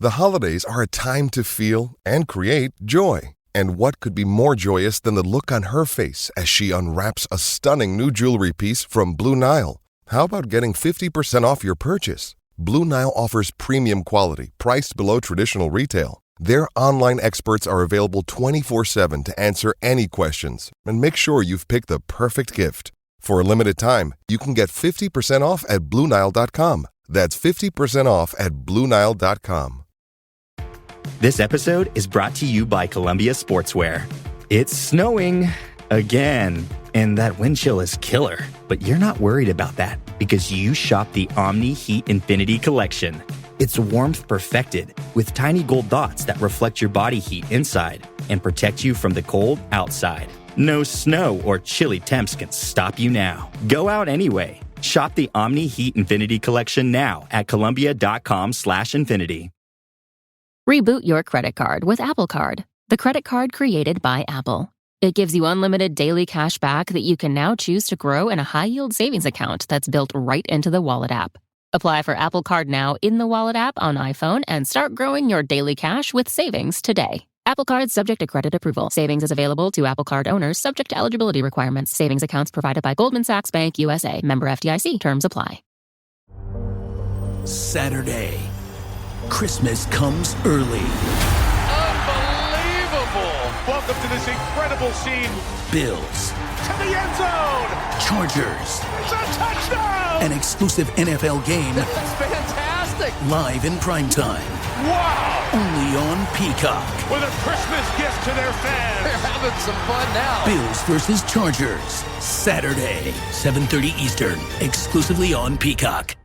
The holidays are a time to feel and create joy. And what could be more joyous than the look on her face as she unwraps a stunning new jewelry piece from Blue Nile? How about getting 50% off your purchase? Blue Nile offers premium quality, priced below traditional retail. Their online experts are available 24/7 to answer any questions and make sure you've picked the perfect gift. For a limited time, you can get 50% off at BlueNile.com. That's 50% off at BlueNile.com. This episode is brought to you by Columbia Sportswear. It's snowing again, and that wind chill is killer. But you're not worried about that because you shop the Omni Heat Infinity Collection. It's warmth perfected with tiny gold dots that reflect your body heat inside and protect you from the cold outside. No snow or chilly temps can stop you now. Go out anyway. Shop the Omni Heat Infinity Collection now at Columbia.com/infinity. Reboot your credit card with Apple Card, the credit card created by Apple. It gives you unlimited daily cash back that you can now choose to grow in a high-yield savings account that's built right into the Wallet app. Apply for Apple Card now in the Wallet app on iPhone and start growing your daily cash with savings today. Apple Card subject to credit approval. Savings is available to Apple Card owners subject to eligibility requirements. Savings accounts provided by Goldman Sachs Bank USA. Member FDIC. Terms apply. Saturday. Christmas comes early. Unbelievable! Welcome to this incredible scene. Bills. To the end zone! Chargers. It's a touchdown! An exclusive NFL game. That's fantastic! Live in primetime. Wow! Only on Peacock. With a Christmas gift to their fans. They're having some fun now. Bills versus Chargers. Saturday, 7:30 Eastern. Exclusively on Peacock.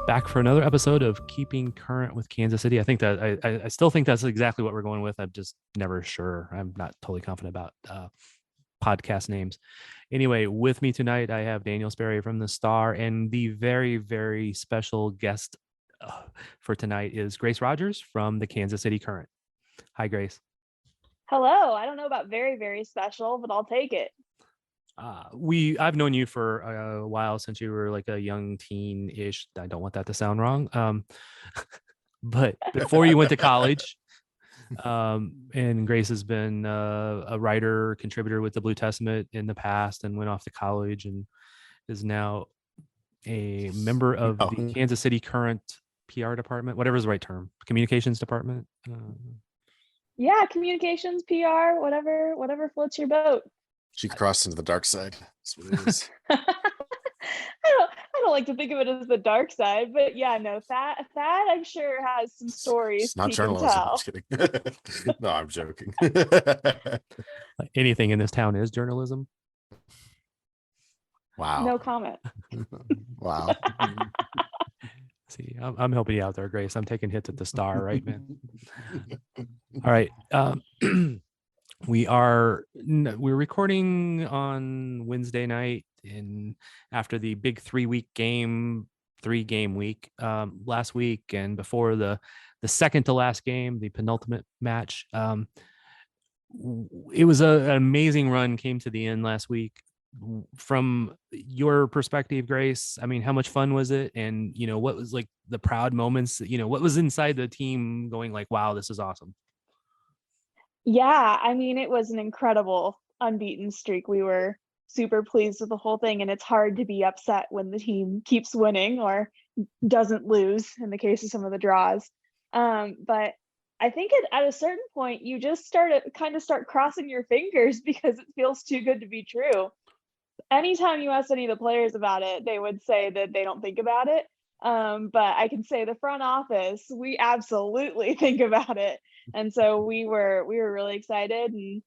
Back for another episode of Keeping Current with Kansas City. I think that I still think that's exactly what we're going with. I'm just never sure. I'm not totally confident about podcast names. Anyway, with me tonight, I have Daniel Sperry from the Star, and the very, very special guest for tonight is Grace Rogers from the Kansas City Current. Hi, Grace. Hello. I don't know about very, very special, but I'll take it. I've known you for a while, since you were like a young teen-ish. I don't want that to sound wrong. But before you went to college, and Grace has been a writer, contributor with the Blue Testament in the past, and went off to college and is now a member of the Kansas City Current PR department, whatever is the right term, communications department. Yeah, communications, PR, whatever floats your boat. She crossed into the dark side. That's what it is. I don't like to think of it as the dark side, but yeah, no, Thad I'm sure has some stories. It's not journalism. I'm just kidding. No, I'm joking. Anything in this town is journalism. Wow. No comment. Wow. See, I'm helping you out there, Grace. I'm taking hits at the Star, right, man? All right. We're recording on Wednesday night, and after the big 3-game week last week, and before the second to last game, the penultimate match. It was an amazing run, came to the end last week. From your perspective, Grace, I mean, how much fun was it? And what was like the proud moments? What was inside the team going like, wow, this is awesome? Yeah, I mean, it was an incredible unbeaten streak. We were super pleased with the whole thing, and it's hard to be upset when the team keeps winning or doesn't lose in the case of some of the draws. But I think at a certain point, you just start crossing your fingers because it feels too good to be true. Anytime you ask any of the players about it, they would say that they don't think about it. But I can say the front office, we absolutely think about it. And so we were really excited, and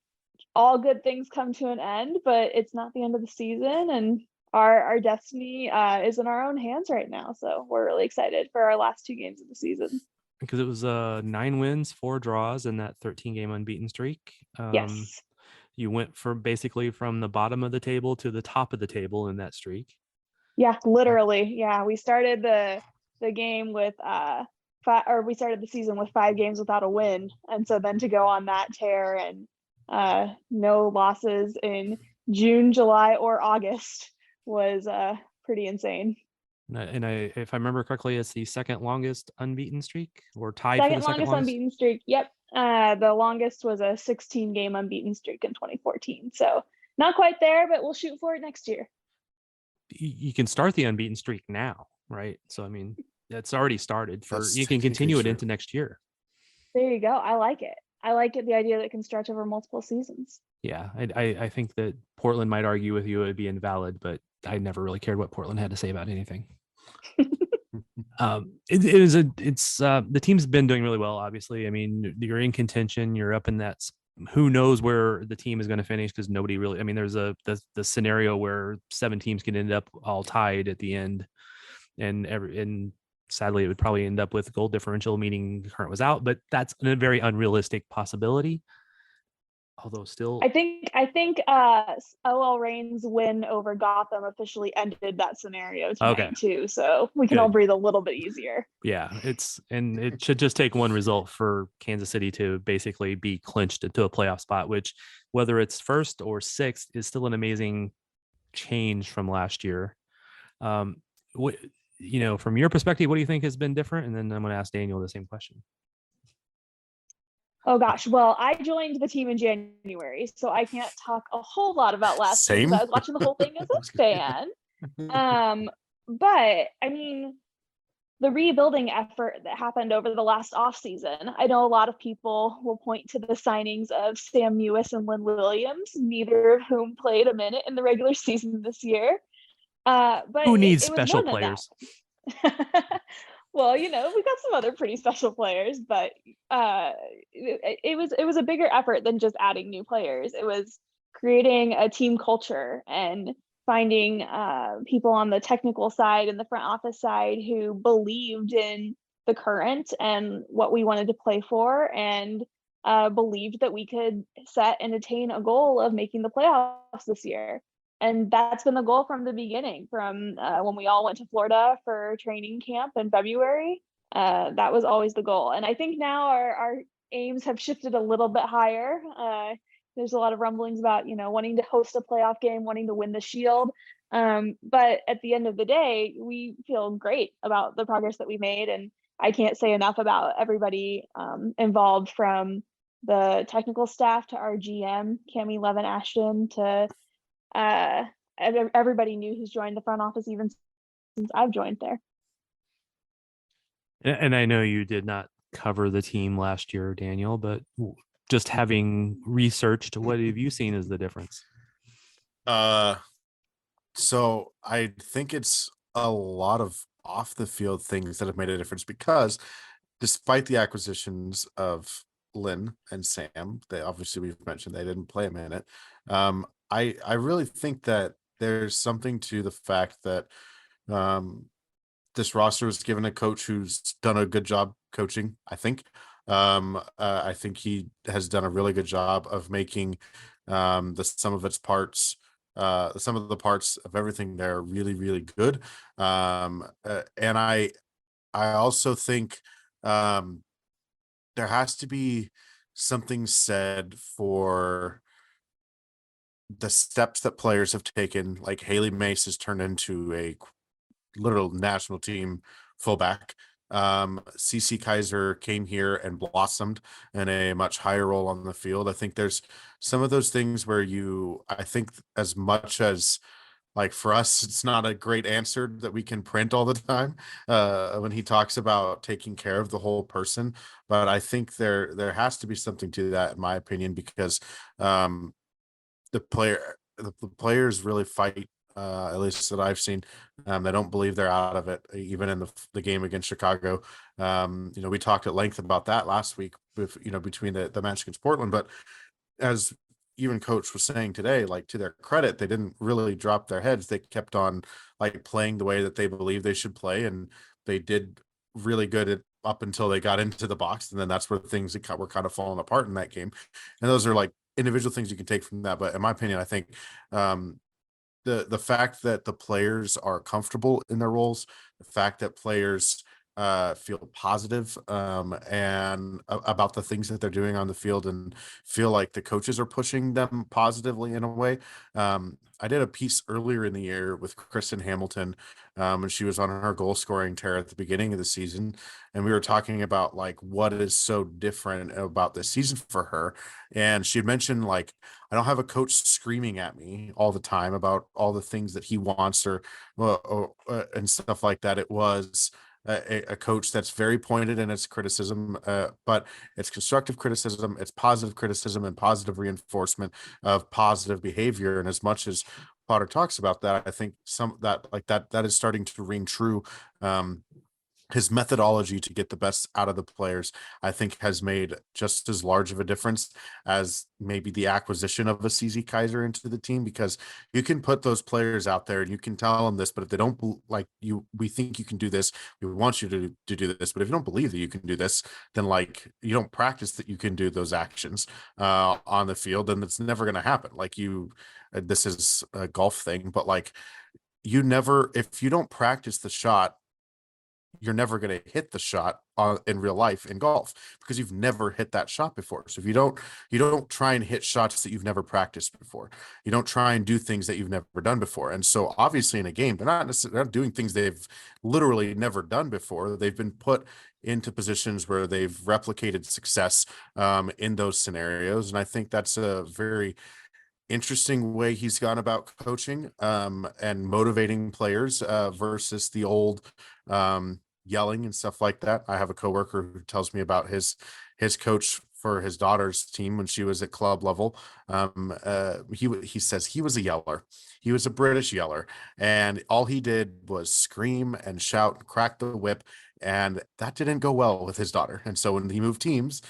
all good things come to an end, but it's not the end of the season, and our destiny is in our own hands right now. So we're really excited for our last 2 games of the season. Because it was 9 wins, 4 draws in that 13-game unbeaten streak. Yes. You went basically from the bottom of the table to the top of the table in that streak. Yeah, literally. Yeah, we started the game with we started the season with 5 games without a win, and so then to go on that tear and no losses in June, July, or August was pretty insane. If I remember correctly, it's the second longest unbeaten streak, or tied for Second the second longest longest unbeaten streak. Yep. The longest was a 16-game unbeaten streak in 2014. So not quite there, but we'll shoot for it next year. You can start the unbeaten streak now, right? So I mean, it's already started. That's You can continue it true. into next year. There you go. I like it. The idea that it can stretch over multiple seasons. Yeah, I think that Portland might argue with you it would be invalid, but I never really cared what Portland had to say about anything. The team's been doing really well, obviously. I mean, you're in contention, you're up in that. Who knows where the team is going to finish, because nobody really, I mean, there's the scenario where 7 teams can end up all tied at the end, and sadly it would probably end up with goal differential, meaning the current was out, but that's a very unrealistic possibility. Although still, I think OL Reign's win over Gotham officially ended that scenario tonight too. So we can all breathe a little bit easier. Yeah, it should just take one result for Kansas City to basically be clinched into a playoff spot, which, whether it's first or sixth, is still an amazing change from last year. From your perspective, what do you think has been different? And then I'm going to ask Daniel the same question. Oh gosh, well, I joined the team in January, so I can't talk a whole lot about last year, because I was watching the whole thing as a fan. But I mean, the rebuilding effort that happened over the last offseason, I know a lot of people will point to the signings of Sam Mewis and Lynn Williams, neither of whom played a minute in the regular season this year. But who needs special players? Well, we've got some other pretty special players, but it was a bigger effort than just adding new players. It was creating a team culture and finding people on the technical side and the front office side who believed in the current and what we wanted to play for, and believed that we could set and attain a goal of making the playoffs this year. And that's been the goal from the beginning, from when we all went to Florida for training camp in February. That was always the goal. And I think now our aims have shifted a little bit higher. There's a lot of rumblings about, wanting to host a playoff game, wanting to win the Shield. But at the end of the day, we feel great about the progress that we made. And I can't say enough about everybody involved, from the technical staff to our GM, Cammie Levin-Ashton, to everybody new who's joined the front office, even since I've joined there. And I know you did not cover the team last year, Daniel, but just having researched, what have you seen as the difference? So I think it's a lot of off the field things that have made a difference, because despite the acquisitions of Lynn and Sam, we've mentioned they didn't play a minute. I really think that there's something to the fact that this roster was given a coach who's done a good job coaching. I think he has done a really good job of making the sum of the parts of everything there really, really good. And I also think there has to be something said for the steps that players have taken. Like Haley Mace has turned into a literal national team fullback. CC Kaiser came here and blossomed in a much higher role on the field. I think there's some of those things where I think as much as, like, for us, it's not a great answer that we can print all the time when he talks about taking care of the whole person. But I think there has to be something to that, in my opinion, because the players really fight, at least that I've seen. They don't believe they're out of it, even in the game against Chicago. We talked at length about that last week between the match against Portland. But as even coach was saying today, like, to their credit, they didn't really drop their heads. They kept on, like, playing the way that they believe they should play, and they did really good up until they got into the box, and then that's where things were kind of falling apart in that game. And those are, like, individual things you can take from that. But in my opinion, I think the fact that the players are comfortable in their roles, the fact that players feel positive and about the things that they're doing on the field, and feel like the coaches are pushing them positively in a way. I did a piece earlier in the year with Kristen Hamilton, and she was on her goal scoring tear at the beginning of the season, and we were talking about like what is so different about this season for her. And she had mentioned like, I don't have a coach screaming at me all the time about all the things that he wants or and stuff like that. It was a coach that's very pointed in its criticism, but it's constructive criticism, it's positive criticism, and positive reinforcement of positive behavior. And as much as Potter talks about that, I think some that like that is starting to ring true. His methodology to get the best out of the players, I think, has made just as large of a difference as maybe the acquisition of a CZ Kaiser into the team, because you can put those players out there and you can tell them this, but if they don't like you, we think you can do this, we want you to do this, but if you don't believe that you can do this, then like you don't practice that you can do those actions on the field, then it's never going to happen. Like this is a golf thing, but like you never, if you don't practice the shot, you're never going to hit the shot in real life in golf, because you've never hit that shot before. So if you don't try and hit shots that you've never practiced before, you don't try and do things that you've never done before. And so obviously in a game, they're not doing things they've literally never done before. They've been put into positions where they've replicated success in those scenarios. And I think that's a very interesting way he's gone about coaching and motivating players versus the old yelling and stuff like that. I have a coworker who tells me about his coach for his daughter's team when she was at club level. He says he was a yeller. He was a British yeller, and all he did was scream and shout and crack the whip, and that didn't go well with his daughter. And so when he moved teams,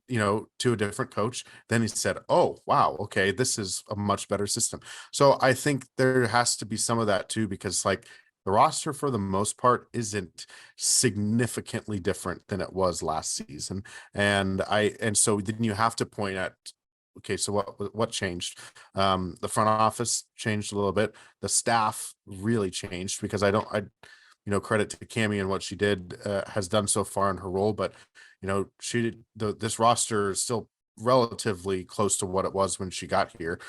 to a different coach, then he said, oh wow, okay, this is a much better system. So I think there has to be some of that too, because like the roster for the most part isn't significantly different than it was last season. And so then you have to point at, okay, so what changed? The front office changed a little bit. The staff really changed, because credit to Cammie and what she did has done so far in her role, but this roster is still relatively close to what it was when she got here,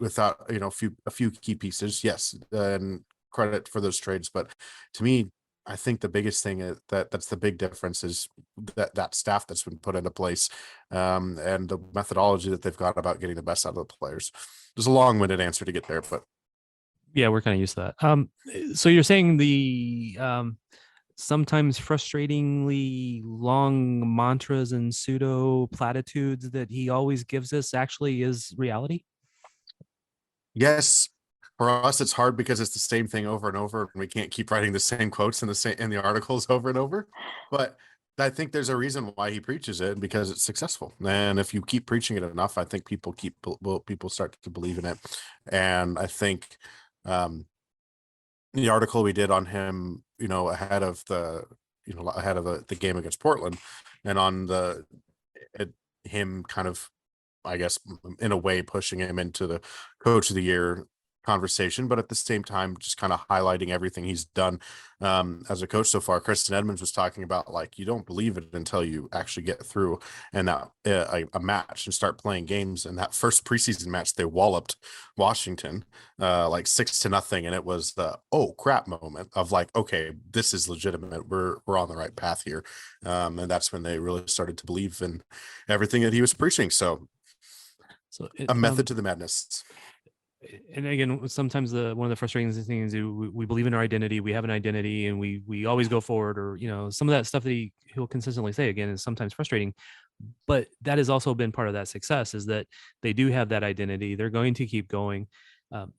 without a few key pieces. Yes, and credit for those trades, but to me, I think the biggest thing is that's the big difference is that staff that's been put into place, and the methodology that they've got about getting the best out of the players. There's a long-winded answer to get there, but yeah, we're kind of used to that. So you're saying the sometimes frustratingly long mantras and pseudo platitudes that he always gives us actually is reality? Yes. For us, it's hard because it's the same thing over and over, and we can't keep writing the same quotes in the articles over and over. But I think there's a reason why he preaches it, because it's successful. And if you keep preaching it enough, I think people start to believe in it. And I think the article we did on him, ahead of the game against Portland, and on him kind of, I guess, in a way pushing him into the coach of the year conversation, but at the same time just kind of highlighting everything he's done as a coach so far. Kristen Edmonds was talking about like, you don't believe it until you actually get through and a match and start playing games. And that first preseason match, they walloped Washington like 6-0, and it was the oh crap moment of like, okay, this is legitimate, we're on the right path here, and that's when they really started to believe in everything that he was preaching. So a method to the madness. And again, sometimes one of the frustrating things is we believe in our identity, we have an identity, and we always go forward, or some of that stuff that he'll consistently say again is sometimes frustrating, but that has also been part of that success, is that they do have that identity. They're going to keep going.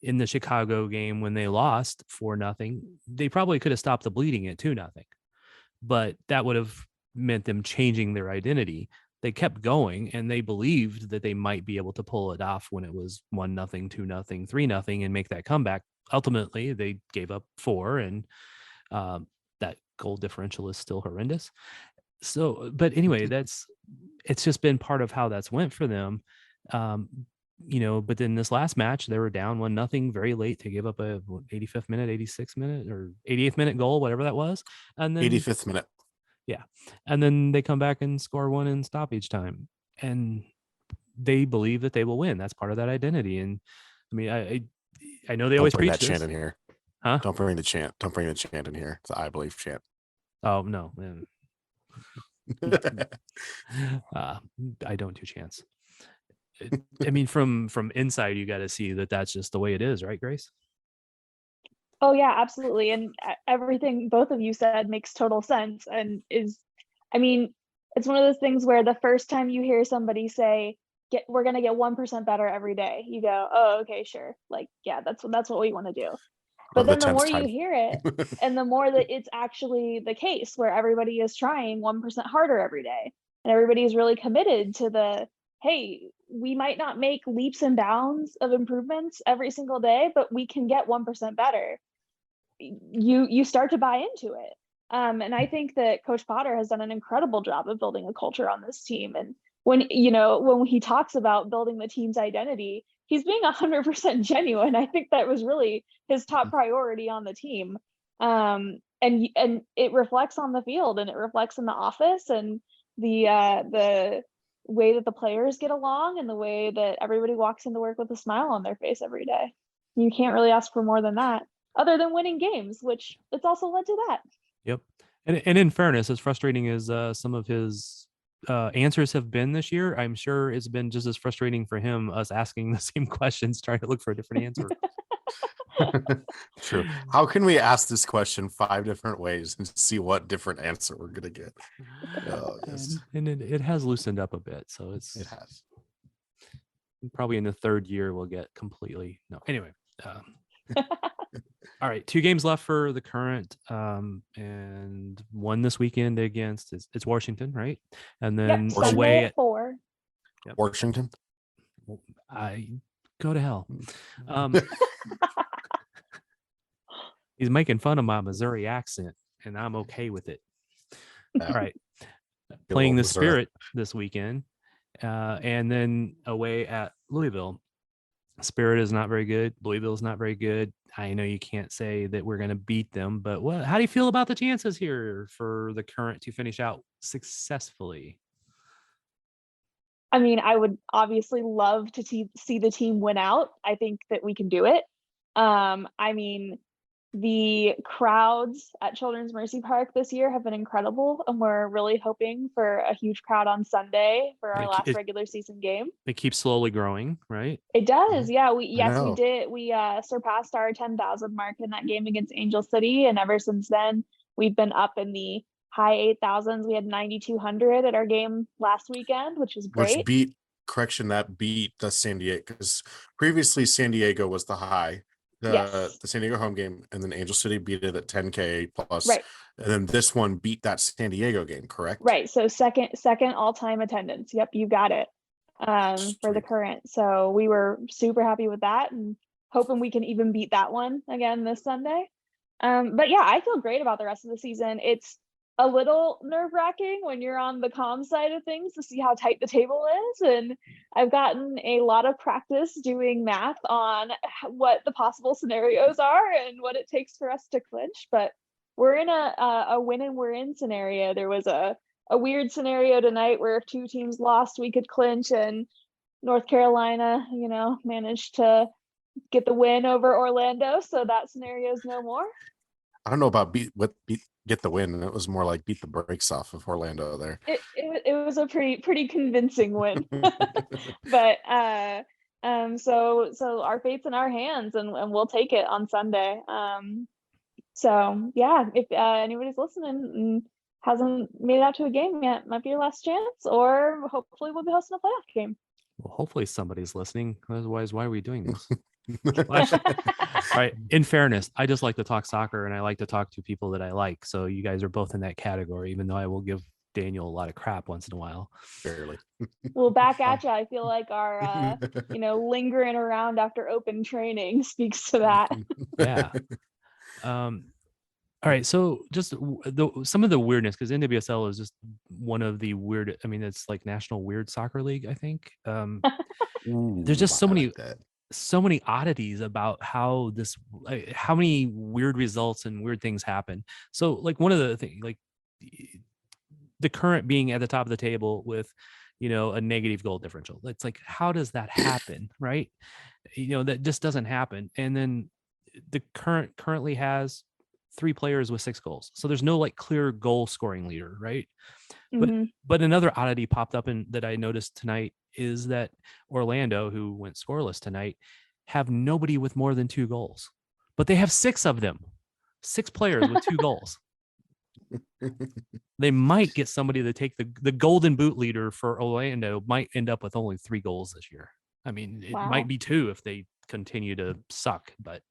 In the Chicago game when they lost 4-0, they probably could have stopped the bleeding at 2-0, but that would have meant them changing their identity. They kept going, and they believed that they might be able to pull it off when it was 1-0, 2-0, 3-0, and make that comeback. Ultimately, they gave up 4, and that goal differential is still horrendous. So, but anyway, it's just been part of how that's went for them. but then this last match, they were down 1-0 very late to give up a 85th minute, 86th minute, or 88th minute goal, whatever that was. And then 85th minute. Yeah. And then they come back and score one in stoppage time. And they believe that they will win. That's part of that identity. And I mean, I know they always preach that this. chant in here. Huh? Don't bring the chant. Don't bring the chant in here. It's the I believe chant. Oh, no. Man. I don't do chants. I mean, from inside, you got to see that that's just the way it is, right, Grace? Oh yeah, absolutely. And everything both of you said makes total sense and it's one of those things where the first time you hear somebody say, we're going to get 1% better every day, you go, oh, okay, sure. Like, yeah, that's what we want to do. But then the more you hear it and the more that it's actually the case where everybody is trying 1% harder every day and everybody is really committed to hey, we might not make leaps and bounds of improvements every single day, but we can get 1% better. You start to buy into it. And I think that Coach Potter has done an incredible job of building a culture on this team. And when he talks about building the team's identity, he's being 100% genuine. I think that was really his top priority on the team. And it reflects on the field and it reflects in the office and the way that the players get along and the way that everybody walks into work with a smile on their face every day. You can't really ask for more than that, other than winning games, which it's also led to that. Yep. And in fairness, as frustrating as some of his answers have been this year, I'm sure it's been just as frustrating for him, us asking the same questions, trying to look for a different answer. True. How can we ask this question 5 different ways and see what different answer we're gonna get? Oh, yes. And it has loosened up a bit, so it has. Probably in the third year we'll get completely anyway. All right, 2 games left for the Current, and one this weekend against it's Washington, right? And then away at 4. Yep. Washington. I go to hell. He's making fun of my Missouri accent, and I'm okay with it. All right, playing the Spirit this weekend, and then away at Louisville. Spirit is not very good. Louisville is not very good. I know you can't say that we're going to beat them, but how do you feel about the chances here for the Current to finish out successfully? I mean, I would obviously love to see the team win out. I think that we can do it. I mean, the crowds at Children's Mercy Park this year have been incredible, and we're really hoping for a huge crowd on Sunday for our last regular season game. It keeps slowly growing, right? It does, yeah. We did. We surpassed our 10,000 mark in that game against Angel City, and ever since then, we've been up in the high 8,000s. We had 9,200 at our game last weekend, which was great. That beat the San Diego, because previously San Diego was the high. The San Diego home game, and then Angel City beat it at 10K plus. Right. And then this one beat that San Diego game, correct? Right. So second all-time attendance. Yep, you got it. For the Current. So we were super happy with that and hoping we can even beat that one again this Sunday. But yeah, I feel great about the rest of the season. It's a little nerve-wracking when you're on the comm side of things to see how tight the table is, and I've gotten a lot of practice doing math on what the possible scenarios are and what it takes for us to clinch. But we're in a win and we're in scenario. There was a weird scenario tonight where if 2 teams lost, we could clinch, and North Carolina, managed to get the win over Orlando, so that scenario is no more. I don't know about get the win. It was more like beat the brakes off of Orlando there. It was a pretty convincing win. But so our fate's in our hands, and we'll take it on Sunday. So yeah, if anybody's listening and hasn't made it out to a game yet, might be your last chance, or hopefully we'll be hosting a playoff game. Well, hopefully somebody's listening. Otherwise, why are we doing this? All right. In fairness, I just like to talk soccer, and I like to talk to people that I like. So you guys are both in that category, even though I will give Daniel a lot of crap once in a while. Barely. Well, back at you. I feel like our lingering around after open training speaks to that. Yeah. All right, so just some of the weirdness, because NWSL is just one of the weird. I mean, it's like National Weird Soccer League, I think. There's just I like that. so many oddities about how this, how many weird results and weird things happen. So, like one of the things, like the Current being at the top of the table with, a negative goal differential. It's like, how does that happen, right? That just doesn't happen. And then the Current currently has 3 players with 6 goals. So there's no like clear goal scoring leader, right? Mhm. But another oddity popped up in that I noticed tonight is that Orlando, who went scoreless tonight, have nobody with more than 2 goals. But they have 6 of them. 6 players with 2 goals. They might get somebody to take the golden boot leader for Orlando might end up with only 3 goals this year. I mean, it Wow. might be 2 if they continue to suck, but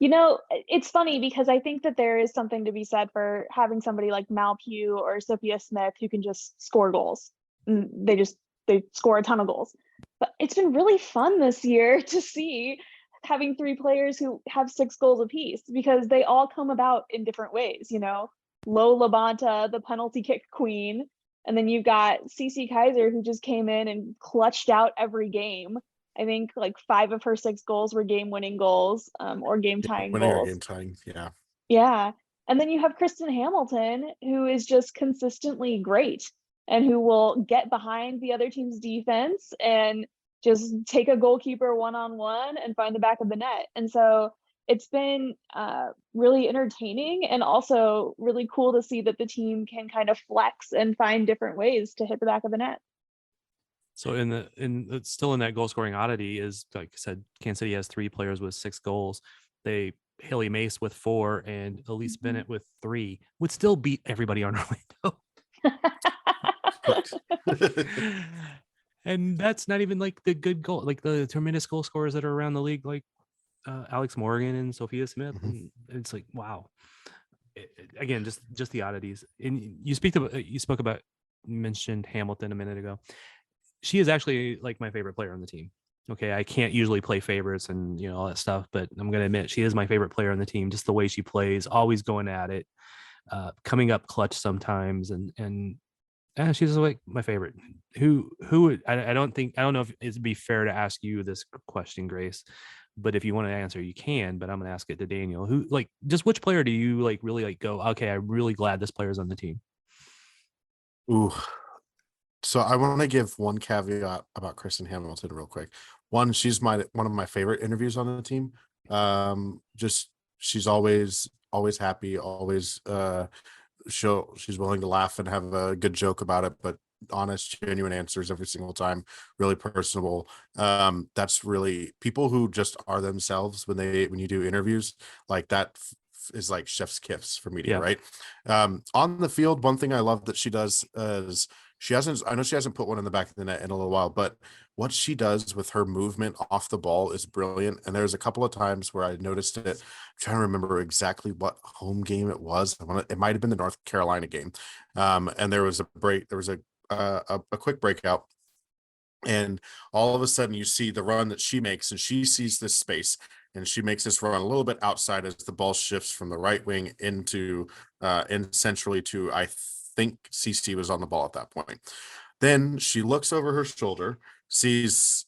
It's funny because I think that there is something to be said for having somebody like Mal Pugh or Sophia Smith who can just score goals. They score a ton of goals. But it's been really fun this year to see having 3 players who have 6 goals apiece because they all come about in different ways. Lo Labonta, the penalty kick queen, and then you've got Cece Kaiser who just came in and clutched out every game. I think like 5 of her 6 goals were game-winning goals, or game-tying Winning or goals. game tying, yeah. Yeah. And then you have Kristen Hamilton, who is just consistently great and who will get behind the other team's defense and just take a goalkeeper one-on-one and find the back of the net. And so it's been really entertaining and also really cool to see that the team can kind of flex and find different ways to hit the back of the net. so still in that goal scoring oddity is, like I said, Kansas City has 3 players with 6 goals. Haley Mace with 4 and Elise Bennett with 3 would still beat everybody on Orlando. And that's not even like the good goal, like the tremendous goal scorers that are around the league, like Alex Morgan and Sophia Smith. And it's like, wow. Again, just the oddities. And you mentioned Hamilton a minute ago. She is actually like my favorite player on the team. Okay, I can't usually play favorites and all that stuff, but I'm gonna admit she is my favorite player on the team. Just the way she plays, always going at it, coming up clutch sometimes, and she's like my favorite. I don't know if it'd be fair to ask you this question, Grace, but if you want to answer, you can. But I'm gonna ask it to Daniel. Which player do you like really like go? Okay, I'm really glad this player's on the team. Ooh. So I want to give one caveat about Kristen Hamilton real quick. One, she's one of my favorite interviews on the team. Just she's always happy, always she's willing to laugh and have a good joke about it, but honest, genuine answers every single time, really personable. That's really people who just are themselves when you do interviews like that is like chef's kiss for media, right? On the field, one thing I love that she does is I know she hasn't put one in the back of the net in a little while, but what she does with her movement off the ball is brilliant. And there's a couple of times where I noticed it. I'm trying to remember exactly what home game it was. It might have been the North Carolina game. And there was a break. There was a quick breakout. And all of a sudden you see the run that she makes, and she sees this space and she makes this run a little bit outside as the ball shifts from the right wing into in centrally to, I think CC was on the ball at that point. Then she looks over her shoulder, sees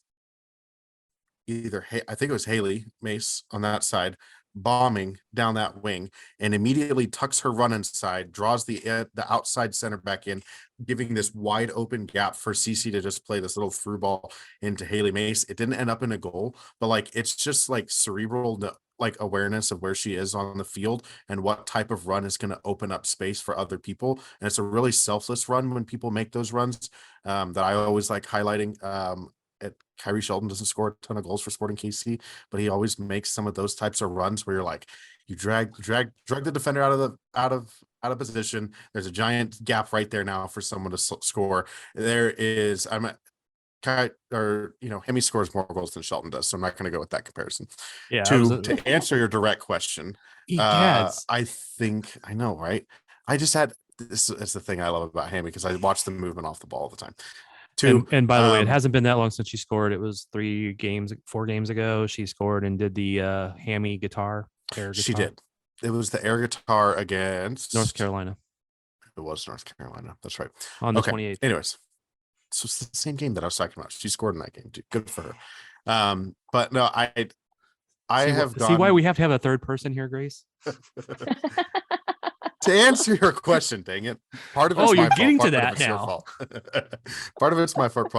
I think it was Haley Mace on that side, bombing down that wing, and immediately tucks her run inside, draws the outside center back in, giving this wide open gap for CC to just play this little through ball into Haley Mace. It didn't end up in a goal, but like it's just like cerebral like awareness of where she is on the field and what type of run is going to open up space for other people. And it's a really selfless run when people make those runs that I always like highlighting. Kyrie Sheldon doesn't score a ton of goals for Sporting KC, but he always makes some of those types of runs where you're like, you drag the defender out of position. There's a giant gap right there now for someone to score. Hemi scores more goals than Shelton does, so I'm not going to go with that comparison. Yeah. To answer your direct question, yes. I think I know, right? I just had this is the thing I love about Hemi because I watch the movement off the ball all the time. And by the way, it hasn't been that long since she scored. It was 4 games ago. She scored and did the hammy guitar. She did. It was the air guitar against North Carolina It was North Carolina. That's right. on the Okay. 28th. Anyways, so it's the same game that I was talking about. She scored in that game too. Good for her. But no, I See why we have to have a third person here, Grace? To answer your question, dang it. Part of it's Oh, my you're getting fault, to part of that it's your now. fault. Part of it's my fault.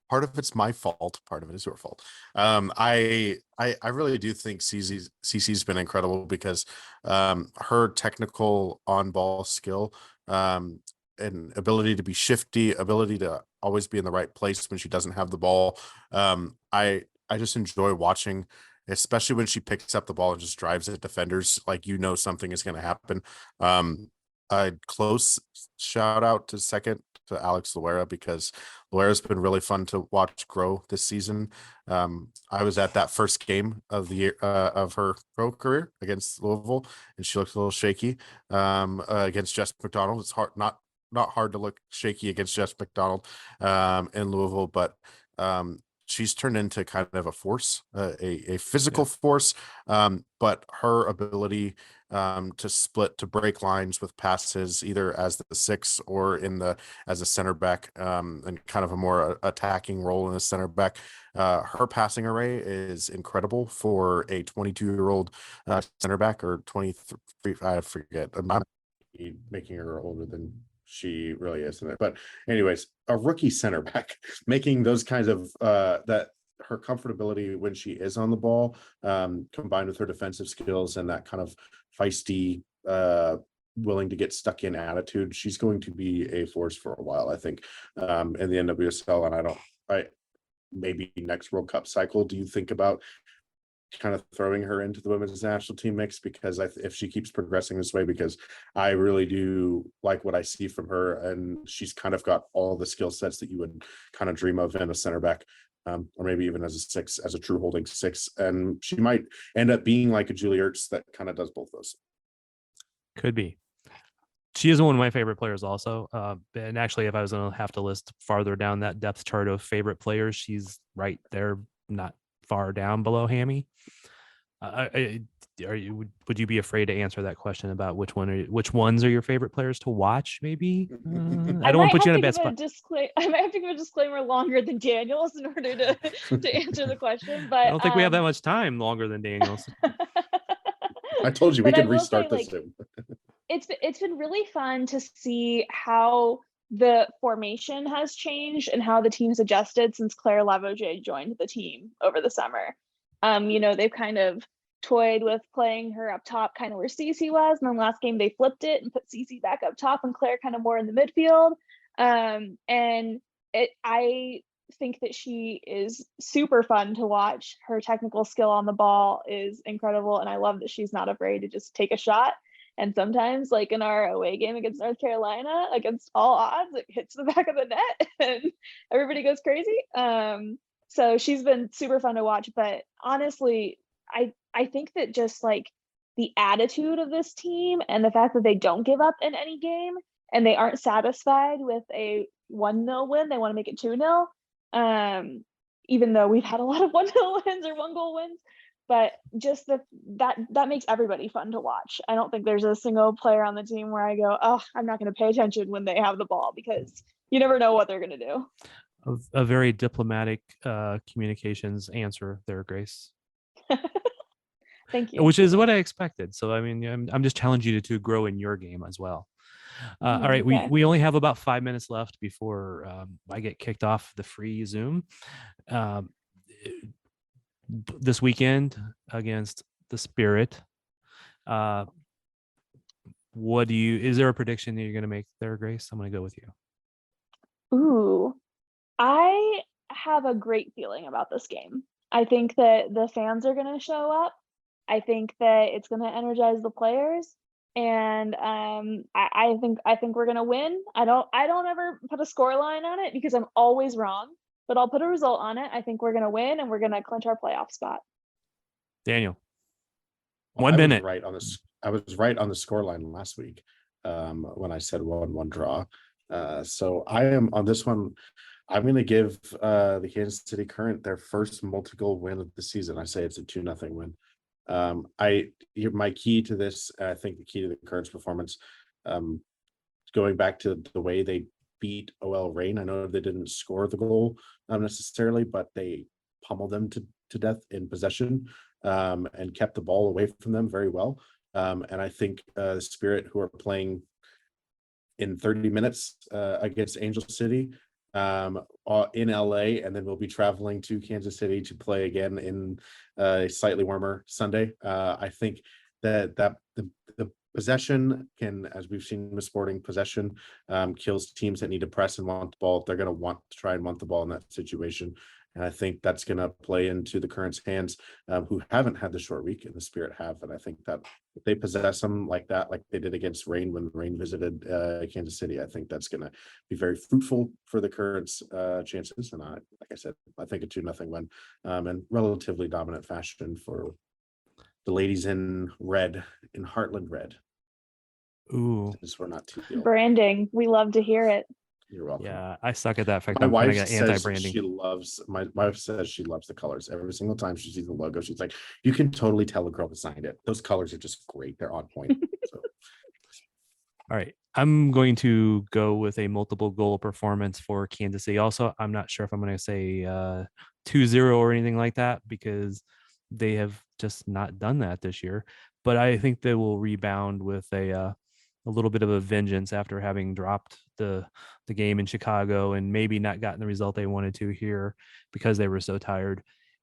Part of it's my fault. Part of it is your fault. I really do think CC's been incredible because her technical on-ball skill and ability to be shifty, ability to always be in the right place when she doesn't have the ball. I just enjoy watching, especially when she picks up the ball and just drives at defenders, like something is going to happen. A close shout out to second to Alex Loera, because Loera's been really fun to watch grow this season. I was at that first game of the year of her pro career against Louisville, and she looked a little shaky against Jess McDonald. It's not hard to look shaky against Jess McDonald in Louisville, but she's turned into kind of a force, a physical force, but her ability to break lines with passes, either as the 6 or as a center back, and kind of a more attacking role in a center back. Her passing array is incredible for a 22-year-old center back, or 23. I forget. I'm not making her older than she really is in it. But anyways, a rookie center back making those kinds of that her comfortability when she is on the ball, combined with her defensive skills and that kind of feisty, willing to get stuck in attitude, she's going to be a force for a while, I think, in the NWSL. And maybe next World Cup cycle, do you think about kind of throwing her into the women's national team mix? Because if she keeps progressing this way, because I really do like what I see from her, and she's kind of got all the skill sets that you would kind of dream of in a center back, or maybe even as a 6, as a true holding 6. And she might end up being like a Julie Ertz that kind of does both those. Could be. She is one of my favorite players also. And actually, if I was going to have to list farther down that depth chart of favorite players, she's right there, not far down below Hammy. Would you be afraid to answer that question about which ones are your favorite players to watch? Maybe I don't want to put you in a bad spot. I might have to give a disclaimer longer than Daniel's in order to answer the question. But I don't think we have that much time longer than Daniel's. I told you we could restart this soon. It's been really fun to see how the formation has changed and how the team's adjusted since Claire Lavogez joined the team over the summer. They've kind of toyed with playing her up top, kind of where Cece was, and then last game they flipped it and put Cece back up top and Claire kind of more in the midfield. I think that she is super fun to watch. Her technical skill on the ball is incredible, and I love that she's not afraid to just take a shot. And sometimes, like in our away game against North Carolina, against all odds, it hits the back of the net and everybody goes crazy. So she's been super fun to watch. But honestly, I think that just like the attitude of this team and the fact that they don't give up in any game and they aren't satisfied with a 1-0 win, they want to make it 2-0. Even though we've had a lot of 1-0 wins or 1-goal wins. But just that makes everybody fun to watch. I don't think there's a single player on the team where I go, oh, I'm not going to pay attention when they have the ball, because you never know what they're going to do. A very diplomatic communications answer there, Grace. Thank you. Which is what I expected. So, I mean, I'm just challenging you to grow in your game as well. All right. Okay. We only have about 5 minutes left before I get kicked off the free Zoom. This weekend against the Spirit, is there a prediction that you're going to make there, Grace? I'm going to go with you. Ooh, I have a great feeling about this game. I think that the fans are going to show up. I think that it's going to energize the players, and I think we're going to win. I don't ever put a score line on it because I'm always wrong. But I'll put a result on it. I think we're going to win, and we're going to clinch our playoff spot. Daniel, well, 1 minute. I was right on the scoreline last week when I said 1-1 draw. So I am on this one. I'm going to give the Kansas City Current their first multi-goal win of the season. I say it's a 2-0 win. My key to this, I think the key to the Currents performance, going back to the way they beat OL Reign. I know they didn't score the goal necessarily, but they pummeled them to death in possession, and kept the ball away from them very well. And I think the Spirit, who are playing in 30 minutes against Angel City in LA, and then we'll be traveling to Kansas City to play again in a slightly warmer Sunday. I think that the possession can, as we've seen with Sporting, possession kills teams that need to press and want the ball. They're going to want to try and want the ball in that situation. And I think that's going to play into the Currents' hands, who haven't had the short week, and the Spirit have. And I think that if they possess them like that, like they did against Reign when Reign visited Kansas City, I think that's going to be very fruitful for the Currents' chances. And like I said, I think a 2-0 win, and relatively dominant fashion for the ladies in red, in Heartland red. Ooh, Since we're not too deal. Branding. We love to hear it. You're welcome. yeah, I suck at that fact. My I'm kind of wife got says anti-branding. my wife says she loves the colors. Every single time she sees the logo, she's like, you can totally tell a girl designed it. Those colors are just great. They're on point. So. All right, I'm going to go with a multiple goal performance for Kansas City. Also, I'm not sure if I'm going to say 2-0 or anything like that, because they have just not done that this year. But I think they will rebound with a little bit of a vengeance after having dropped the game in Chicago and maybe not gotten the result they wanted to here because they were so tired.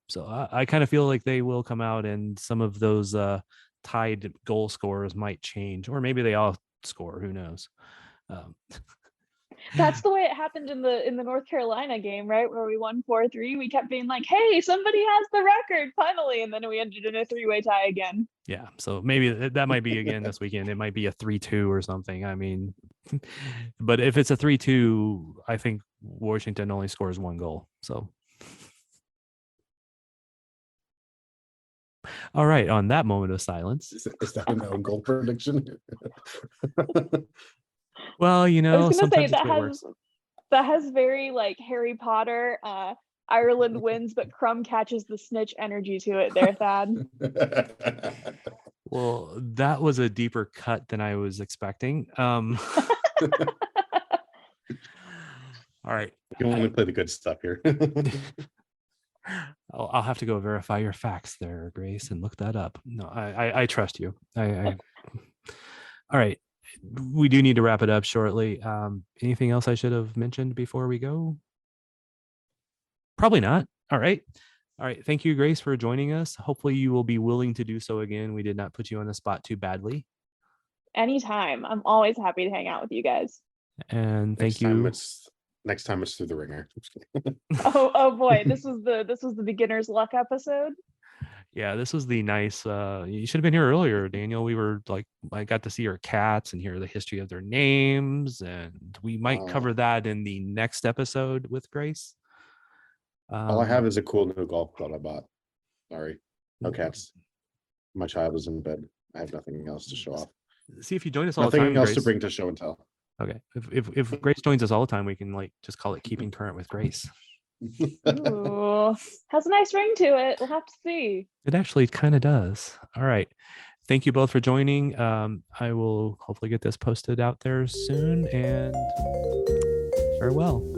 So I kind of feel like they will come out, and some of those tied goal scorers might change, or maybe they all score. Who knows? That's the way it happened in the North Carolina game, right? Where we won 4-3. We kept being like, hey, somebody has the record finally. And then we ended in a 3-way tie again. Yeah. So maybe that might be again this weekend. It might be a 3-2 or something. I mean, but if it's a 3-2, I think Washington only scores 1 goal. So. All right. On that moment of silence. Is that a no goal prediction? Well, you know, I was gonna say sometimes that has very like Harry Potter, Ireland wins, but Crumb catches the snitch energy to it there, Thad. Well, that was a deeper cut than I was expecting. All right. You want to play the good stuff here. I'll have to go verify your facts there, Grace, and look that up. No, I trust you. All right. We do need to wrap it up shortly. Anything else I should have mentioned before we go? Probably not. All right. Thank you, Grace, for joining us. Hopefully you will be willing to do so again. We did not put you on the spot too badly. Anytime. I'm always happy to hang out with you guys. And thank you. Next time it's through the ringer. Oh boy, this was the beginner's luck episode. Yeah, this was the nice. You should have been here earlier, Daniel. We were like, I got to see your cats and hear the history of their names, and we might cover that in the next episode with Grace. All I have is a cool new golf club I bought. Sorry, no cats. My child is in bed. I have nothing else to show off. See if you join us all the Nothing time. else Grace. to bring to show and tell. Okay, if Grace joins us all the time, we can like just call it Keeping Current with Grace. Ooh, has a nice ring to it. We'll have to see. It actually kind of does. All right. Thank you both for joining. I will hopefully get this posted out there soon, and farewell.